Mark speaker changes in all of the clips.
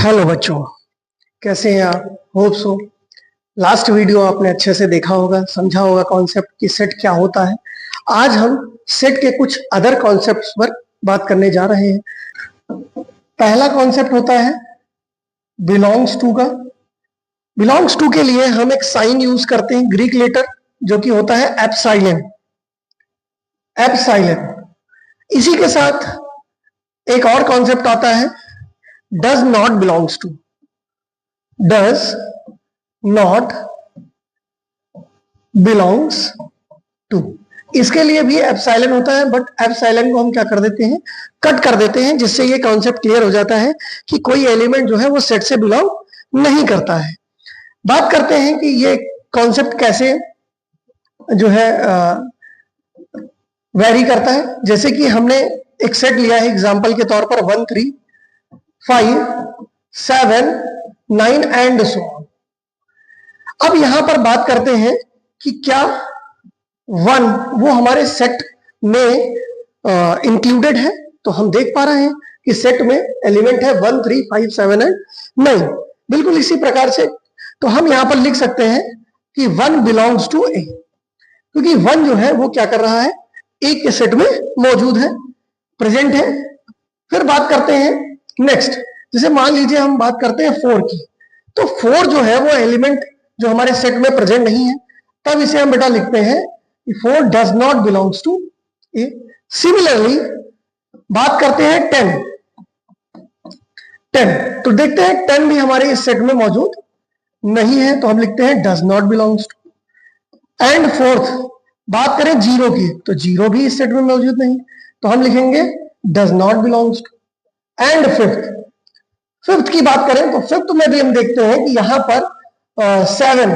Speaker 1: Hello बच्चों, कैसे हैं आप? होप सो लास्ट वीडियो आपने अच्छे से देखा होगा, समझा होगा कॉन्सेप्ट कि सेट क्या होता है। आज हम सेट के कुछ अदर कॉन्सेप्ट्स पर बात करने जा रहे हैं। पहला कॉन्सेप्ट होता है बिलोंग्स टू का। बिलोंग्स टू के लिए हम एक साइन यूज करते हैं, ग्रीक लेटर, जो कि होता है एप्सिलॉन। एप्सिलॉन। इसी के साथ एक और कॉन्सेप्ट आता है does not belongs to. Does not belongs to, इसके लिए भी एप्सिलॉन होता है, बट एप्सिलॉन को हम क्या कर देते हैं, कट कर देते हैं, जिससे ये कॉन्सेप्ट क्लियर हो जाता है कि कोई एलिमेंट जो है वो सेट से बिलोंग नहीं करता है। बात करते हैं कि ये कॉन्सेप्ट कैसे जो है वेरी करता है। जैसे कि हमने एक सेट लिया है एग्जांपल के तौर पर 1 3 5 7 9 एंड सो ऑन। अब यहां पर बात करते हैं कि क्या 1 वो हमारे सेट में इंक्लूडेड है। तो हम देख पा रहे हैं कि सेट में एलिमेंट है 1 3 5 7 एंड 9। बिल्कुल इसी प्रकार से तो हम यहां पर लिख सकते हैं कि 1 बिलोंग्स टू ए, क्योंकि 1 जो है वो क्या कर रहा है, ए के सेट में मौजूद है, प्रेजेंट है। फिर बात करते हैं नेक्स्ट, जैसे मान लीजिए हम बात करते हैं 4 की, तो 4 जो है वो एलिमेंट जो हमारे सेट में प्रेजेंट नहीं है, तब इसे हम बेटा लिखते हैं 4 does not belongs to A. Similarly बात करते हैं 10, तो देखते हैं 10 भी हमारे इस सेट में मौजूद नहीं है, तो हम लिखते हैं does not belongs to. And fourth बात करें 0 की, तो 0 भी इस सेट में मौजूद नहीं, तो हम लिखेंगे does not belongs to. And fifth की बात करें तो फिफ्थ में भी हम देखते हैं कि यहां पर 7,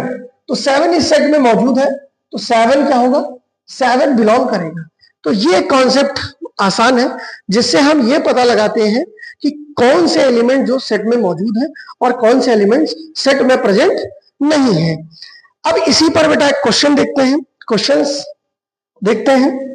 Speaker 1: तो 7 इस सेट में मौजूद है, तो 7 क्या होगा, 7 बिलोंग करेगा। तो ये कॉन्सेप्ट आसान है, जिससे हम ये पता लगाते हैं कि कौन से एलिमेंट जो सेट में मौजूद है और कौन से एलिमेंट सेट में प्रेजेंट नहीं है। अब इसी पर बेटा एक क्वेश्चन देखते हैं, क्वेश्चंस देखते हैं।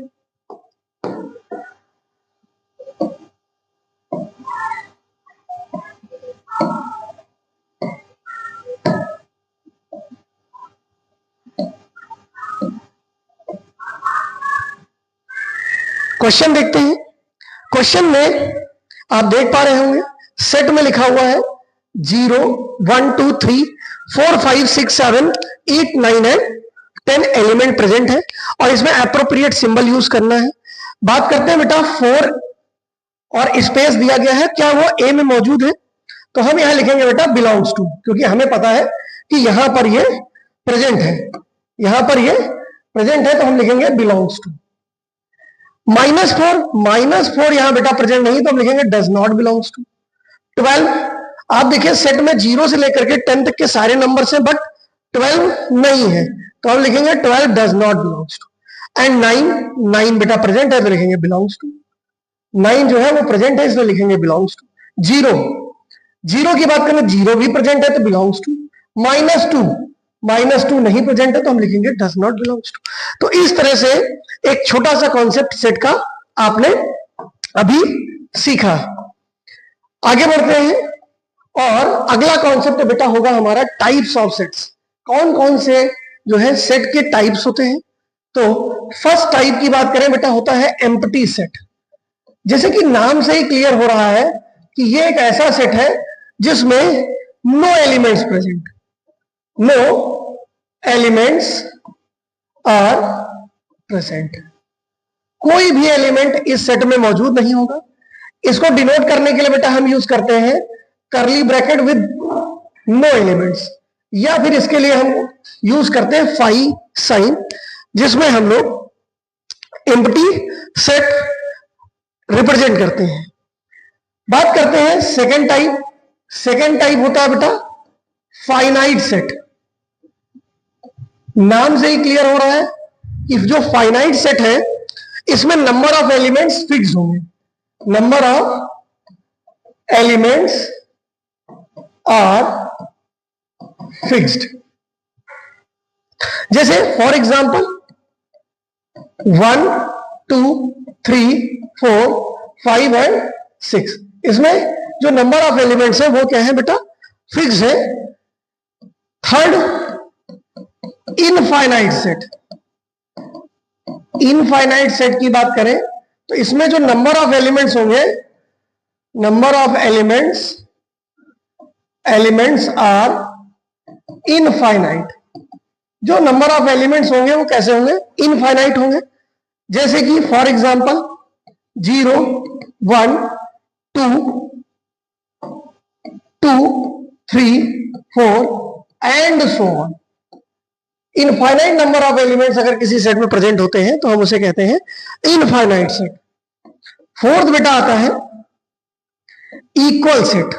Speaker 1: क्वेश्चन देखते हैं। क्वेश्चन में आप देख पा रहे होंगे सेट में लिखा हुआ है 0 1 2 3 4 5 6 7 8 9 एंड 10 एलिमेंट प्रेजेंट है, और इसमें एप्रोप्रिएट सिंबल यूज करना है। बात करते हैं बेटा 4 और स्पेस दिया गया है, क्या वो ए में मौजूद है, तो हम यहां लिखेंगे बेटा बिलोंग्स टू, क्योंकि हमें पता है कि यहां पर ये प्रेजेंट है, यहां पर ये प्रेजेंट है, तो हम लिखेंगे बिलोंग्स टू। -4 यहां बेटा प्रेजेंट नहीं, तो हम लिखेंगे डज नॉट बिलोंग्स टू। 12 आप देखिए सेट में 0 से लेकर के 10 तक के सारे नंबर्स हैं, बट 12 नहीं है, तो हम लिखेंगे 12 does not belongs to. And 9 बेटा प्रेजेंट है, तो लिखेंगे बिलोंग्स टू। 9 जो है वो प्रेजेंट है, इसलिए लिखेंगे बिलोंग्स टू। 0 की बात करें, 0 भी प्रेजेंट है, तो बिलोंग्स टू। -2 नहीं प्रेजेंट है, तो हम लिखेंगे डज नॉट बिलोंग्स टू। तो इस तरह से एक छोटा सा कॉन्सेप्ट सेट का आपने अभी सीखा। आगे बढ़ते हैं और अगला कॉन्सेप्ट बेटा होगा हमारा टाइप्स ऑफ सेट्स। कौन कौन से जो है सेट के टाइप्स होते हैं। तो फर्स्ट टाइप की बात करें बेटा, होता है एम्प्टी सेट। जैसे कि नाम से ही क्लियर हो रहा है कि ये एक ऐसा सेट है जिसमें no elements present, no elements are present, कोई भी एलिमेंट इस सेट में मौजूद नहीं होगा। इसको डिनोट करने के लिए बेटा हम यूज करते हैं curly bracket with no elements, या फिर इसके लिए हम यूज करते हैं फाई साइन, जिसमें हम लोग एम्प्टी सेट रिप्रेजेंट करते हैं। बात करते हैं सेकेंड टाइप। सेकेंड टाइप होता है बेटा फाइनाइट सेट। नाम से ही क्लियर हो रहा है कि जो फाइनाइट सेट है इसमें नंबर ऑफ एलिमेंट्स फिक्स होंगे, number of elements are fixed. जैसे फॉर एग्जांपल 1 2 3 4 5 एंड 6, इसमें जो नंबर ऑफ एलिमेंट्स है वो क्या है बेटा, फिक्स है। Third, infinite set. Infinite set की बात करें तो इसमें जो नंबर ऑफ एलिमेंट्स होंगे, number of elements are infinite. जो नंबर ऑफ एलिमेंट्स होंगे वो कैसे होंगे, इनफाइनाइट होंगे। जैसे कि for example 0, 1, 2, 3, 4 and so on. Infinite number of elements अगर किसी सेट में प्रेजेंट होते हैं तो हम उसे कहते हैं इनफाइनाइट सेट। फोर्थ बेटा आता है इक्वल सेट।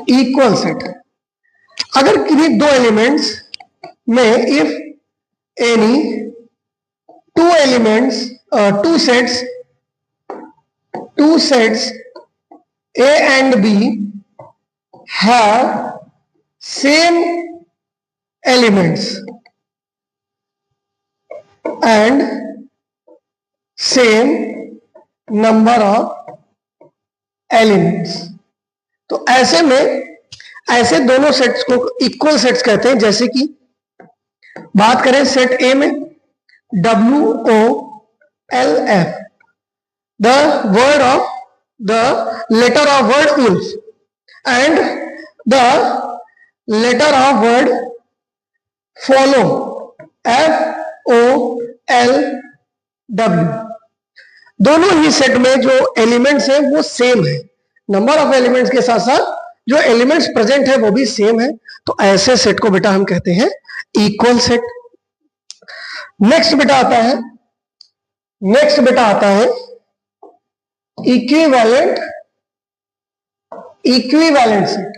Speaker 1: इक्वल सेट, अगर किसी दो एलिमेंट्स में if any two sets A and B have same elements and same number of elements, तो ऐसे में ऐसे दोनों सेट्स को इक्वल सेट्स कहते हैं। जैसे कि बात करें सेट ए में WOLF, the word of the letter of word wolf and the letter of word follow, FOLW। दोनों ही सेट में जो एलिमेंट्स हैं वो सेम है, नंबर ऑफ एलिमेंट्स के साथ साथ जो एलिमेंट्स प्रेजेंट है वो भी सेम है, तो ऐसे सेट को बेटा हम कहते हैं इक्वल सेट। नेक्स्ट बेटा आता है इक्विवेलेंट सेट।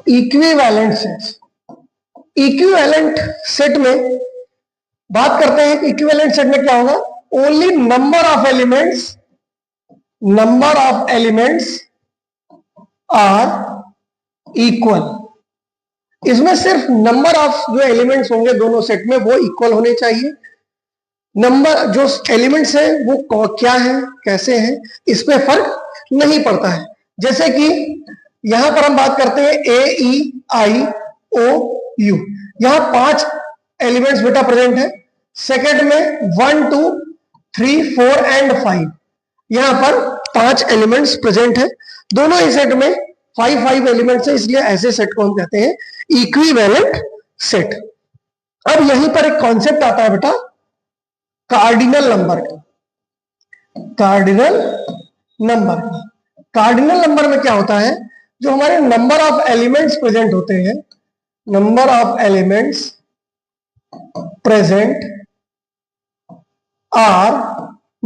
Speaker 1: इक्विवेलेंट सेट में बात करते हैं कि इक्विवेलेंट सेट में क्या होगा, only number of elements are equal. इसमें सिर्फ नंबर ऑफ जो एलिमेंट्स होंगे दोनों सेट में वो इक्वल होने चाहिए। नंबर जो एलिमेंट्स है वो क्या है, कैसे हैं, इस पे फर्क नहीं पड़ता है। जैसे कि यहां पर हम बात करते हैं AEIOU, यहां 5 एलिमेंट्स बेटा प्रेजेंट है। सेकंड में 1, 2, 3, 4 एंड 5, यहां पर 5 एलिमेंट्स प्रेजेंट है। दोनों ही सेट में 5 एलिमेंट्स है, इसलिए ऐसे सेट को हम कहते हैं इक्विवेलेंट सेट। अब यहीं पर एक कॉन्सेप्ट आता है बेटा कार्डिनल नंबर का। कार्डिनल नंबर में क्या होता है, जो हमारे नंबर ऑफ एलिमेंट्स प्रेजेंट होते हैं, number of elements present are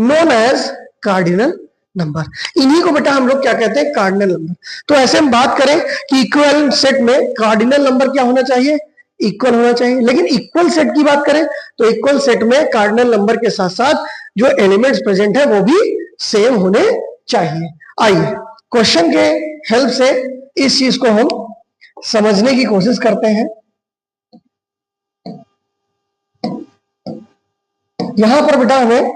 Speaker 1: known as cardinal number. इन्हीं को बेटा हम लोग क्या कहते हैं, कार्डिनल नंबर। तो ऐसे हम बात करें कि इक्विवेलेंट सेट में कार्डिनल नंबर क्या होना चाहिए, इक्वल होना चाहिए। लेकिन इक्वल सेट की बात करें तो इक्वल सेट में कार्डिनल नंबर के साथ साथ जो एलिमेंट्स प्रेजेंट है वो भी सेम होने चाहिए। आइए क्वेश्चन के हेल्प से इस चीज को हम समझने की कोशिश करते हैं। यहां पर बेटा हमें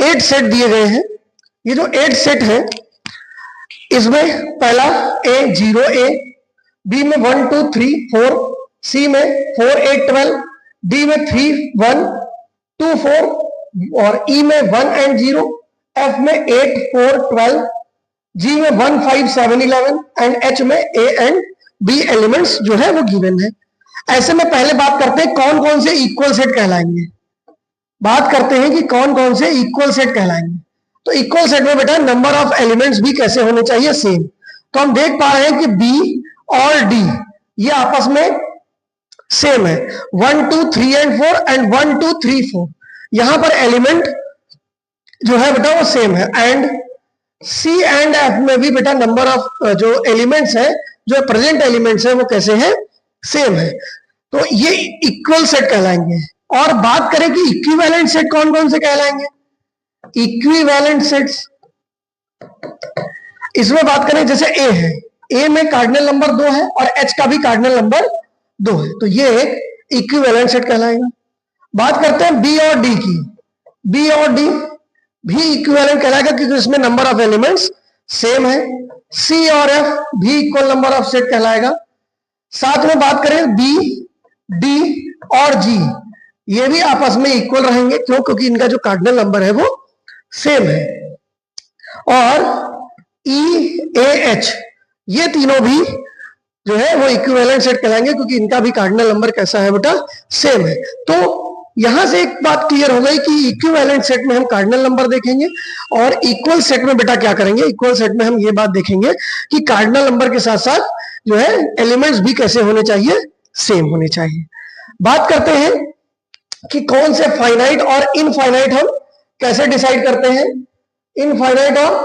Speaker 1: 8 सेट दिए गए हैं। ये जो 8 सेट है इसमें पहला A 0A, B में 1 2 3 4, C में 4 8 12, D में 3 1 2 4 और E में 1 and 0, F में 8 4 12, G में 1 5 7 11 एंड H में A and B एलिमेंट्स जो है वो गिवन है। ऐसे में पहले बात करते हैं कौन कौन से इक्वल सेट कहलाएंगे। बात करते हैं कि कौन कौन से इक्वल सेट कहलाएंगे। तो इक्वल सेट में बेटा नंबर ऑफ एलिमेंट्स भी कैसे होने चाहिए, सेम। तो हम देख पा रहे हैं कि B और D ये आपस में सेम है, 1 2 3 एंड 4 एंड 1 2 3 4। यहां पर एलिमेंट जो है बेटा वो सेम है। एंड C एंड F में भी बेटा नंबर ऑफ जो एलिमेंट्स है, जो प्रेजेंट एलिमेंट्स है वो कैसे है, सेम है। तो ये इक्वल सेट कहलाएंगे। और बात करें कि इक्विवेलेंट सेट कौन कौन से कहलाएंगे। इक्विवेलेंट सेट्स इसमें बात करें जैसे A है, A में कार्डिनल नंबर 2 है और H का भी कार्डिनल नंबर 2 है, तो ये एक इक्विवेलेंट सेट कहलाएगा। बात करते हैं बी और डी की, बी और डी भी इक्विवेलेंट कहलाएगा क्योंकि इसमें नंबर ऑफ एलिमेंट्स सेम है। सी और एफ भी इक्वल नंबर ऑफ सेट कहलाएगा। साथ में बात करें बी, डी और जी, ये भी आपस में इक्वल रहेंगे। क्यों? क्योंकि इनका जो कार्डिनल नंबर है वो सेम है। और ई, ए, एच, ये तीनों भी जो है वो इक्विवेलेंट सेट कहलाएंगे क्योंकि इनका भी कार्डिनल नंबर कैसा है बेटा? सेम है। तो यहां से एक बात क्लियर हो गई कि इक्विवेलेंट सेट में हम कार्डिनल नंबर देखेंगे और इक्वल सेट में बेटा क्या करेंगे? इक्वल सेट में हम ये बात देखेंगे कि कार्डिनल नंबर के साथ साथ जो है एलिमेंट्स भी कैसे होने चाहिए? सेम होने चाहिए। बात करते हैं कि कौन से फाइनाइट और इनफाइनाइट हम कैसे डिसाइड करते हैं। इनफाइनाइट और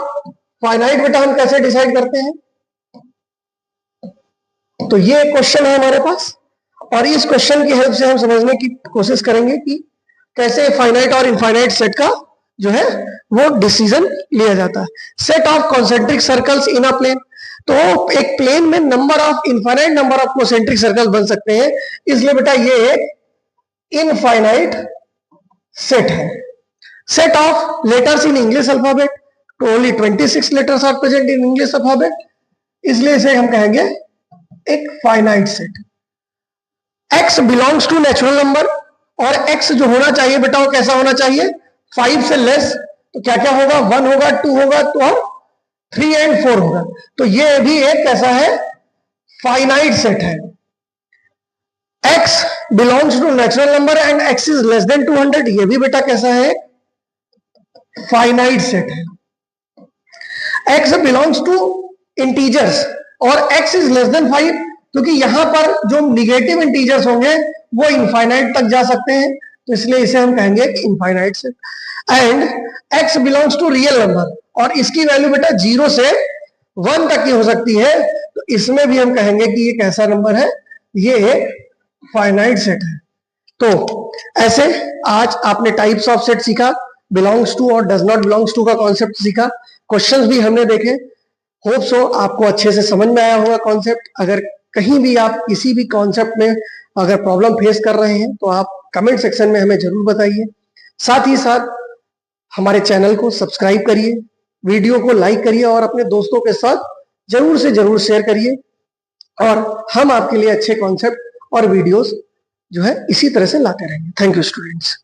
Speaker 1: फाइनाइट बेटा हम कैसे डिसाइड करते हैं? तो ये क्वेश्चन है हमारे पास और इस क्वेश्चन की हेल्प से हम समझने की कोशिश करेंगे कि कैसे फाइनाइट और इनफाइनाइट सेट का जो है वो डिसीजन लिया जाता है। Set of concentric circles in a plane, तो एक प्लेन में number of infinite number of concentric circle बन सकते हैं, इसलिए बेटा ये एक इनफाइनाइट सेट है। Set of letters in English alphabet, तो only 26 letters are present in English alphabet, इसलिए इसे हम कहेंगे एक finite set. x belongs to natural number, और x जो होना चाहिए बेटा वो कैसा होना चाहिए? 5 से लेस, तो क्या क्या होगा? 1 होगा, 2 होगा, तो और 3 एंड 4 होगा। तो ये भी एक कैसा है? फाइनाइट सेट है। x belongs to natural number and x is less than 200, ये भी बेटा कैसा है? फाइनाइट सेट है। x बिलोंग्स टू इंटीजर्स और x इज लेस देन 5, क्योंकि यहां पर जो निगेटिव इंटीजर्स होंगे वो इनफाइनाइट तक जा सकते हैं, तो इसलिए इसे हम कहेंगे infinite set. And x belongs to real number, और इसकी वैल्यू बेटा 0 से 1 तक की हो सकती है, तो इसमें भी हम कहेंगे कि ये कैसा नंबर है? ये एक फाइनाइट सेट है। तो ऐसे आज आपने टाइप्स ऑफ सेट सीखा, बिलोंग्स टू और डज नॉट बिलोंग्स टू का कॉन्सेप्ट सीखा, क्वेश्चंस भी हमने देखे। होप सो आपको अच्छे से समझ में आया होगा कॉन्सेप्ट। अगर कहीं भी आप किसी भी कॉन्सेप्ट में अगर प्रॉब्लम फेस कर रहे हैं तो आप कमेंट सेक्शन में हमें जरूर बताइए। साथ ही साथ हमारे चैनल को सब्सक्राइब करिए, वीडियो को लाइक करिए और अपने दोस्तों के साथ जरूर से जरूर शेयर करिए, और हम आपके लिए अच्छे कॉन्सेप्ट और वीडियोस जो है इसी तरह से लाते रहेंगे। Thank you students.